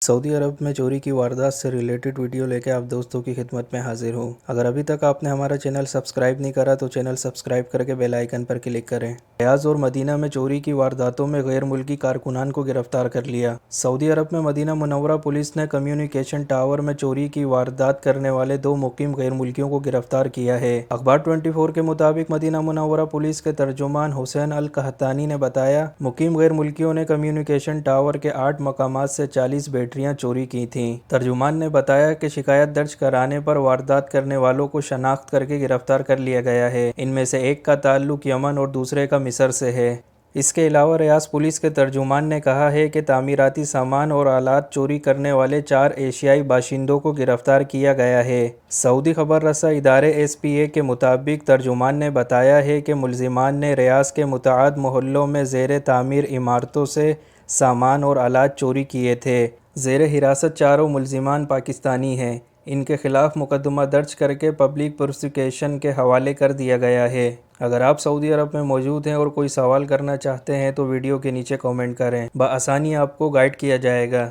سعودی عرب میں چوری کی واردات سے ریلیٹڈ ویڈیو لے کے آپ دوستوں کی خدمت میں حاضر ہوں۔ اگر ابھی تک آپ نے ہمارا چینل سبسکرائب نہیں کرا تو چینل سبسکرائب کر کے بیل آئیکن پر کلک کریں۔ ریاض اور مدینہ میں چوری کی وارداتوں میں غیر ملکی کارکنان کو گرفتار کر لیا۔ سعودی عرب میں مدینہ منورہ پولیس نے کمیونیکیشن ٹاور میں چوری کی واردات کرنے والے 2 مقیم غیر ملکیوں کو گرفتار کیا ہے۔ اخبار 24 کے مطابق مدینہ منورہ پولیس کے ترجمان حسین القحطانی نے بتایا، مقیم غیر ملکیوں نے کمیونیکیشن ٹاور کے 8 مقامات سے 40 بیٹریاں چوری کی تھیں۔ ترجمان نے بتایا کہ شکایت درج کرانے پر واردات کرنے والوں کو شناخت کر کے گرفتار کر لیا گیا ہے۔ ان میں سے ایک کا تعلق یمن اور دوسرے کا مصر سے ہے۔ اس کے علاوہ ریاض پولیس کے ترجمان نے کہا ہے کہ تعمیراتی سامان اور آلات چوری کرنے والے 4 ایشیائی باشندوں کو گرفتار کیا گیا ہے۔ سعودی خبر رساں ادارے SPA کے مطابق ترجمان نے بتایا ہے کہ ملزمان نے ریاض کے متعدد محلوں میں زیر تعمیر عمارتوں سے سامان اور آلات چوری کیے تھے۔ زیر حراست چاروں ملزمان پاکستانی ہیں۔ ان کے خلاف مقدمہ درج کر کے پبلک پروسیکیوشن کے حوالے کر دیا گیا ہے۔ اگر آپ سعودی عرب میں موجود ہیں اور کوئی سوال کرنا چاہتے ہیں تو ویڈیو کے نیچے کامنٹ کریں، بآسانی آپ کو گائیڈ کیا جائے گا۔